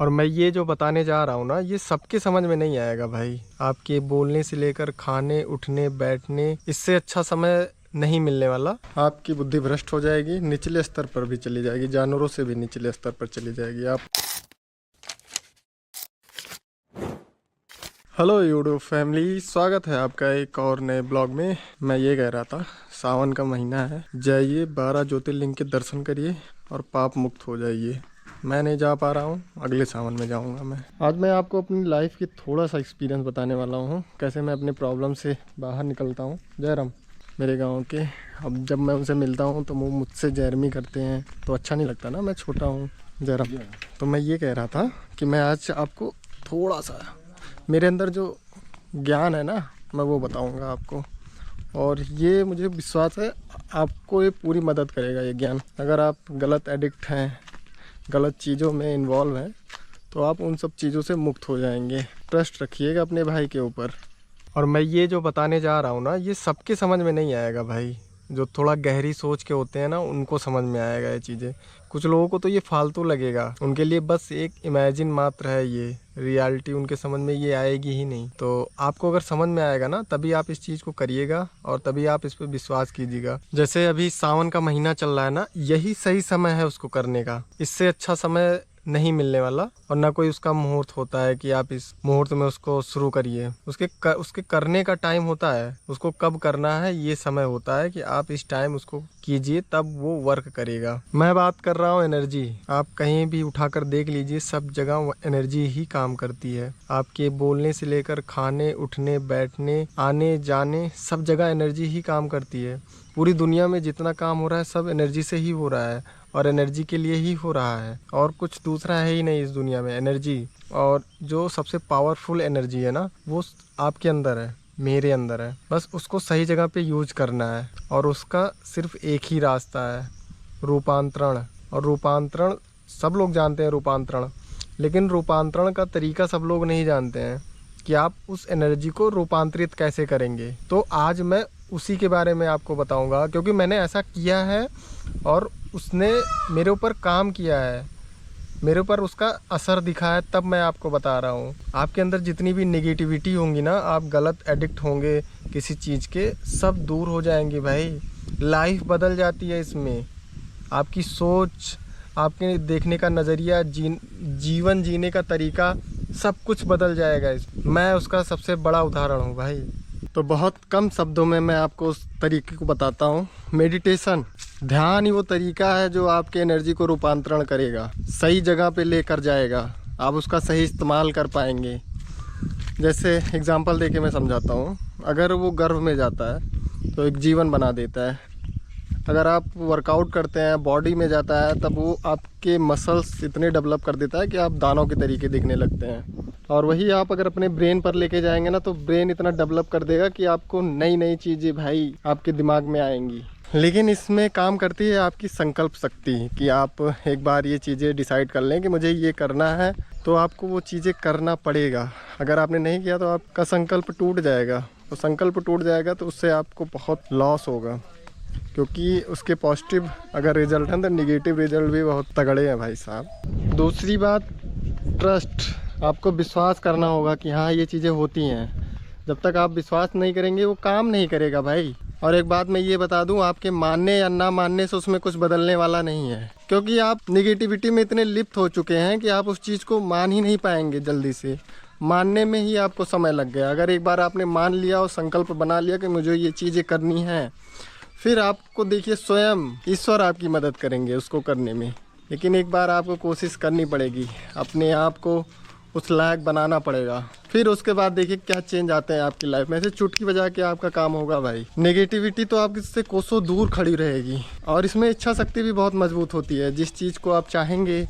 और मैं ये जो बताने जा रहा हूँ ना, ये सबके समझ में नहीं आएगा भाई। आपके बोलने से लेकर खाने उठने बैठने, इससे अच्छा समय नहीं मिलने वाला। आपकी बुद्धि भ्रष्ट हो जाएगी, निचले स्तर पर भी चली जाएगी, जानवरों से भी निचले स्तर पर चली जाएगी आप। हेलो यूट्यूब फैमिली, स्वागत है आपका एक और नए ब्लॉग में। मैं ये कह रहा था, सावन का महीना है, जाइए 12 ज्योतिर्लिंग के दर्शन करिए और पाप मुक्त हो जाइए। मैं नहीं जा पा रहा हूँ, अगले सावन में जाऊँगा मैं। आज मैं आपको अपनी लाइफ की थोड़ा सा एक्सपीरियंस बताने वाला हूँ, कैसे मैं अपने प्रॉब्लम से बाहर निकलता हूँ। जयराम मेरे गाँव के, अब जब मैं उनसे मिलता हूँ तो वो मुझसे जैरमी करते हैं तो अच्छा नहीं लगता ना, मैं छोटा हूँ। जयराम, तो मैं ये कह रहा था कि मैं आज आपको थोड़ा सा मेरे अंदर जो ज्ञान है ना, मैं वो बताऊंगा आपको। और ये मुझे विश्वास है आपको ये पूरी मदद करेगा ये ज्ञान। अगर आप गलत एडिक्ट हैं, गलत चीज़ों में इन्वॉल्व हैं, तो आप उन सब चीज़ों से मुक्त हो जाएंगे। ट्रस्ट रखिएगा अपने भाई के ऊपर। और मैं ये जो बताने जा रहा हूँ ना, ये सबके समझ में नहीं आएगा भाई। जो थोड़ा गहरी सोच के होते हैं ना, उनको समझ में आएगा ये चीज़ें। कुछ लोगों को तो ये फालतू लगेगा, उनके लिए बस एक इमेजिन मात्र है, ये रियलिटी उनके समझ में ये आएगी ही नहीं। तो आपको अगर समझ में आएगा ना, तभी आप इस चीज़ को करिएगा और तभी आप इस पर विश्वास कीजिएगा। जैसे अभी सावन का महीना चल रहा है ना, यही सही समय है उसको करने का। इससे अच्छा समय नहीं मिलने वाला, और ना कोई उसका मुहूर्त होता है कि आप इस मुहूर्त में उसको शुरू करिए। उसके करने का टाइम होता है, उसको कब करना है ये समय होता है कि आप इस टाइम उसको कीजिए, तब वो वर्क करेगा। मैं बात कर रहा हूँ एनर्जी। आप कहीं भी उठाकर देख लीजिए, सब जगह एनर्जी ही काम करती है। आपके बोलने से लेकर खाने उठने बैठने आने जाने, सब जगह एनर्जी ही काम करती है। पूरी दुनिया में जितना काम हो रहा है सब एनर्जी से ही हो रहा है, और एनर्जी के लिए ही हो रहा है, और कुछ दूसरा है ही नहीं इस दुनिया में। एनर्जी, और जो सबसे पावरफुल एनर्जी है ना, वो आपके अंदर है, मेरे अंदर है। बस उसको सही जगह पे यूज करना है, और उसका सिर्फ एक ही रास्ता है, रूपांतरण। और रूपांतरण सब लोग जानते हैं, रूपांतरण, लेकिन रूपांतरण का तरीका सब लोग नहीं जानते हैं कि आप उस एनर्जी को रूपांतरित कैसे करेंगे। तो आज मैं उसी के बारे में आपको बताऊंगा, क्योंकि मैंने ऐसा किया है और उसने मेरे ऊपर काम किया है, मेरे ऊपर उसका असर दिखा है, तब मैं आपको बता रहा हूँ। आपके अंदर जितनी भी नेगेटिविटी होंगी ना, आप गलत एडिक्ट होंगे किसी चीज़ के, सब दूर हो जाएंगे भाई। लाइफ बदल जाती है इसमें। आपकी सोच, आपके देखने का नज़रिया, जीवन जीने का तरीका, सब कुछ बदल जाएगा मैं उसका सबसे बड़ा उदाहरण हूँ भाई। तो बहुत कम शब्दों में मैं आपको उस तरीके को बताता हूँ। मेडिटेशन, ध्यान ही वो तरीका है जो आपके एनर्जी को रूपांतरण करेगा, सही जगह पे लेकर जाएगा, आप उसका सही इस्तेमाल कर पाएंगे। जैसे एग्जांपल देके मैं समझाता हूँ। अगर वो गर्भ में जाता है तो एक जीवन बना देता है। अगर आप वर्कआउट करते हैं, बॉडी में जाता है, तब वो आपके मसल्स इतने डेवलप कर देता है कि आप दानों के तरीके दिखने लगते हैं। और वही आप अगर अपने ब्रेन पर लेके जाएंगे ना, तो ब्रेन इतना डेवलप कर देगा कि आपको नई नई चीज़ें भाई आपके दिमाग में आएंगी। लेकिन इसमें काम करती है आपकी संकल्प शक्ति, कि आप एक बार ये चीज़ें डिसाइड कर लें कि मुझे ये करना है, तो आपको वो चीज़ें करना पड़ेगा। अगर आपने नहीं किया तो आपका संकल्प टूट जाएगा, तो संकल्प टूट जाएगा तो उससे आपको बहुत लॉस होगा, क्योंकि उसके पॉजिटिव अगर रिजल्ट हैं तो निगेटिव रिजल्ट भी बहुत तगड़े हैं भाई साहब। दूसरी बात, ट्रस्ट। आपको विश्वास करना होगा कि हाँ ये चीज़ें होती हैं। जब तक आप विश्वास नहीं करेंगे वो काम नहीं करेगा भाई। और एक बात मैं ये बता दूं, आपके मानने या ना मानने से उसमें कुछ बदलने वाला नहीं है, क्योंकि आप निगेटिविटी में इतने लिप्त हो चुके हैं कि आप उस चीज़ को मान ही नहीं पाएंगे जल्दी से। मानने में ही आपको समय लग गया। अगर एक बार आपने मान लिया और संकल्प बना लिया कि मुझे ये चीज़ें करनी हैं, फिर आपको देखिए स्वयं ईश्वर आपकी मदद करेंगे उसको करने में। लेकिन एक बार आपको कोशिश करनी पड़ेगी, अपने आप को उस लायक बनाना पड़ेगा। फिर उसके बाद देखिए क्या चेंज आते हैं आपकी लाइफ में। ऐसे चुटकी बजा के आपका काम होगा भाई। नेगेटिविटी तो आपसे कोसों दूर खड़ी रहेगी। और इसमें इच्छा शक्ति भी बहुत मजबूत होती है। जिस चीज़ को आप चाहेंगे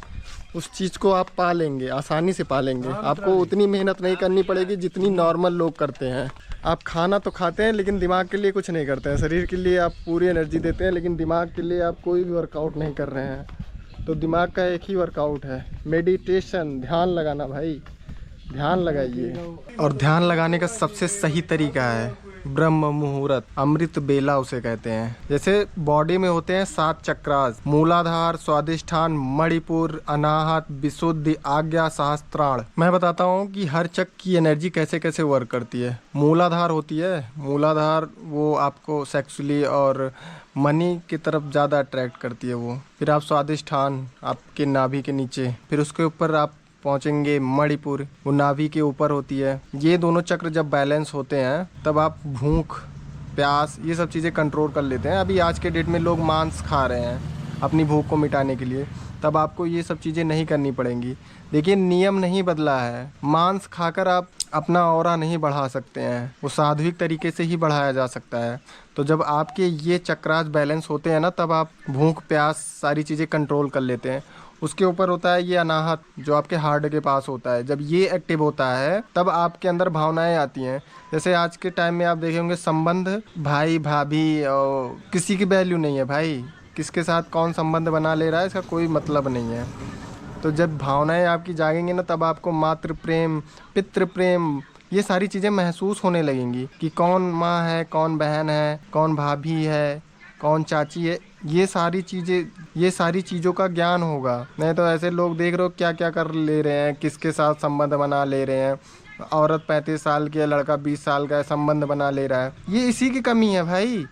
उस चीज़ को आप पा लेंगे, आसानी से पा लेंगे। आपको उतनी मेहनत नहीं करनी पड़ेगी जितनी नॉर्मल लोग करते हैं। आप खाना तो खाते हैं लेकिन दिमाग के लिए कुछ नहीं करते हैं। शरीर के लिए आप पूरी एनर्जी देते हैं, लेकिन दिमाग के लिए आप कोई भी वर्कआउट नहीं कर रहे हैं। तो दिमाग का एक ही वर्कआउट है, मेडिटेशन, ध्यान लगाना भाई। ध्यान लगाइए। और ध्यान लगाने का सबसे सही तरीका है ब्रह्म मुहूर्त, अमृत बेला उसे कहते हैं। जैसे बॉडी में होते हैं 7 चक्रास, मूलाधार, स्वादिष्ठान, मणिपुर, अनाहत, विशुद्धि, आज्ञा, सहस्त्राण। मैं बताता हूँ कि हर चक्र की एनर्जी कैसे कैसे वर्क करती है। मूलाधार होती है, मूलाधार वो आपको सेक्सुअली और मनी की तरफ ज़्यादा अट्रैक्ट करती है वो। फिर आप स्वादिष्ठान, आपके नाभि के नीचे, फिर उसके ऊपर आप पहुंचेंगे मणिपुर, वो नाभि के ऊपर होती है। ये दोनों चक्र जब बैलेंस होते हैं तब आप भूख, प्यास, ये सब चीज़ें कंट्रोल कर लेते हैं। अभी आज के डेट में लोग मांस खा रहे हैं अपनी भूख को मिटाने के लिए, तब आपको ये सब चीज़ें नहीं करनी पड़ेंगी। देखिए नियम नहीं बदला है, मांस खाकर आप अपना ऑरा नहीं बढ़ा सकते हैं, वो सात्विक तरीके से ही बढ़ाया जा सकता है। तो जब आपके ये चक्रास बैलेंस होते हैं ना, तब आप भूख, प्यास, सारी चीज़ें कंट्रोल कर लेते हैं। उसके ऊपर होता है ये अनाहत, जो आपके हार्ट के पास होता है। जब ये एक्टिव होता है तब आपके अंदर भावनाएं आती हैं। जैसे आज के टाइम में आप देखे होंगे संबंध, भाई भाभी और किसी की वैल्यू नहीं है भाई, किसके साथ कौन संबंध बना ले रहा है इसका कोई मतलब नहीं है। तो जब भावनाएं आपकी जागेंगी ना, तब आपको मातृ प्रेम, पितृ प्रेम, ये सारी चीज़ें महसूस होने लगेंगी कि कौन माँ है, कौन बहन है, कौन भाभी है, कौन चाची है। ये सारी चीज़ों का ज्ञान होगा। नहीं तो ऐसे लोग देख रहे हो क्या क्या कर ले रहे हैं, किसके साथ संबंध बना ले रहे हैं। औरत 35 साल की है, लड़का 20 साल का है, संबंध बना ले रहा है। ये इसी की कमी है भाई,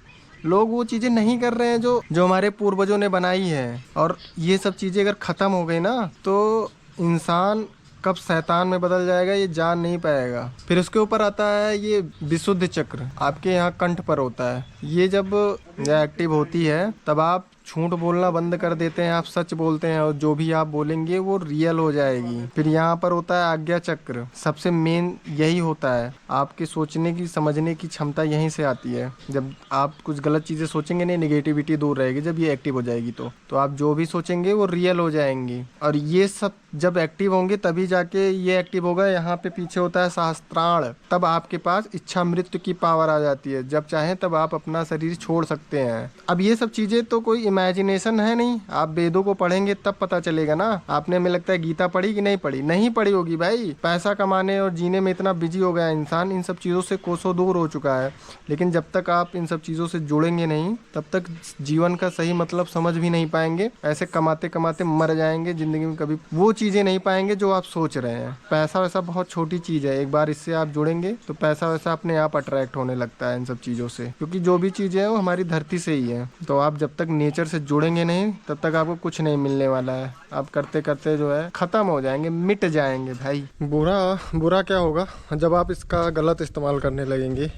लोग वो चीज़ें नहीं कर रहे हैं जो हमारे पूर्वजों ने बनाई है। और ये सब चीज़ें अगर ख़त्म हो गई ना, तो इंसान कब शैतान में बदल जाएगा ये जान नहीं पाएगा। फिर उसके ऊपर आता है ये विशुद्ध चक्र, आपके यहाँ कंठ पर होता है। ये जब एक्टिव होती है तब आप झूठ बोलना बंद कर देते हैं, आप सच बोलते हैं और जो भी आप बोलेंगे वो रियल हो जाएगी। फिर यहाँ पर होता है आज्ञा चक्र, सबसे मेन यही होता है। आपके सोचने की, समझने की क्षमता यहीं से आती है। जब आप कुछ गलत चीज़ें सोचेंगे नहीं, नेगेटिविटी दूर रहेगी। जब ये एक्टिव हो जाएगी तो आप जो भी सोचेंगे वो रियल हो जाएंगी। और ये सब जब एक्टिव होंगे तभी जाके ये एक्टिव होगा। यहाँ पे पीछे होता है सहस्त्राण, तब आपके पास इच्छा मृत्यु की पावर आ जाती है। जब चाहें तब आप अपना शरीर छोड़ सकते हैं। अब ये सब चीज़ें तो कोई इमेजिनेशन है नहीं, आप वेदों को पढ़ेंगे तब पता चलेगा ना। आपने, हमें लगता है गीता पढ़ी कि नहीं पढ़ी? नहीं पढ़ी होगी भाई। पैसा कमाने और जीने में इतना बिजी हो गया इंसान, इन सब चीज़ों से कोसों दूर हो चुका है। लेकिन जब तक आप इन सब चीज़ों से जुड़ेंगे नहीं, तब तक जीवन का सही मतलब समझ भी नहीं पाएंगे। ऐसे कमाते कमाते मर जाएंगे, ज़िंदगी में कभी वो चीज़ें नहीं पाएंगे जो आप सोच रहे हैं। पैसा वैसा बहुत छोटी चीज़ है, एक बार इससे आप जुड़ेंगे तो पैसा वैसा अपने आप अट्रैक्ट होने लगता है इन सब चीज़ों से, क्योंकि जो भी चीज़ें हैं वो हमारी धरती से ही है। तो आप जब तक नेचर से जुड़ेंगे नहीं, तब तक आपको कुछ नहीं मिलने वाला है। आप करते करते जो है ख़त्म हो जाएंगे, मिट जाएंगे भाई। बुरा क्या होगा, जब आप इसका गलत इस्तेमाल करने लगेंगे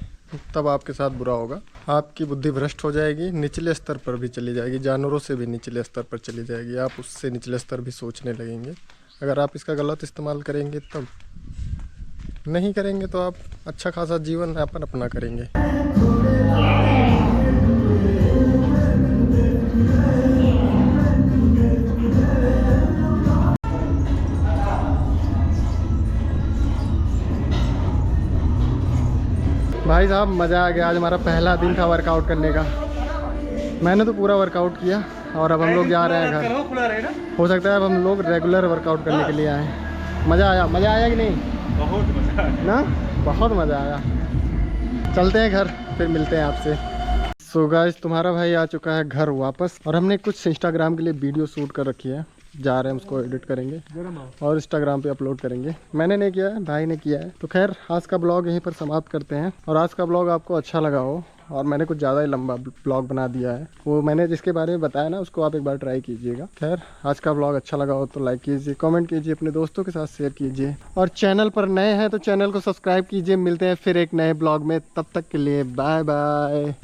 तब आपके साथ बुरा होगा। आपकी बुद्धि भ्रष्ट हो जाएगी, निचले स्तर पर भी चली जाएगी, जानवरों से भी निचले स्तर पर चली जाएगी। आप उससे निचले स्तर भी सोचने लगेंगे। अगर आप इसका गलत इस्तेमाल करेंगे तब, नहीं करेंगे तो आप अच्छा खासा जीवन यापन अपना करेंगे। भाई साहब मज़ा आ गया। आज हमारा पहला दिन था वर्कआउट करने का। मैंने तो पूरा वर्कआउट किया और अब हम लोग जा रहे हैं घर। हो सकता है अब हम लोग रेगुलर वर्कआउट करने के लिए आए। मज़ा आया कि नहीं? बहुत मज़ा आया ना, बहुत मज़ा आया। चलते हैं घर, फिर मिलते हैं आपसे। सो गाइस, तुम्हारा भाई आ चुका है घर वापस, और हमने कुछ इंस्टाग्राम के लिए वीडियो शूट कर रखी है। जा रहे हैं उसको एडिट करेंगे और इंस्टाग्राम पे अपलोड करेंगे। मैंने नहीं किया है, भाई ने किया है। तो खैर आज का ब्लॉग यहीं पर समाप्त करते हैं। और आज का ब्लॉग आपको अच्छा लगा हो, और मैंने कुछ ज़्यादा ही लंबा ब्लॉग बना दिया है, वो मैंने जिसके बारे में बताया ना उसको आप एक बार ट्राई कीजिएगा। खैर आज का ब्लॉग अच्छा लगा हो तो लाइक कीजिए, कमेंट कीजिए, अपने दोस्तों के साथ शेयर कीजिए, और चैनल पर नए हैं तो चैनल को सब्सक्राइब कीजिए। मिलते हैं फिर एक नए ब्लॉग में, तब तक के लिए बाय बाय।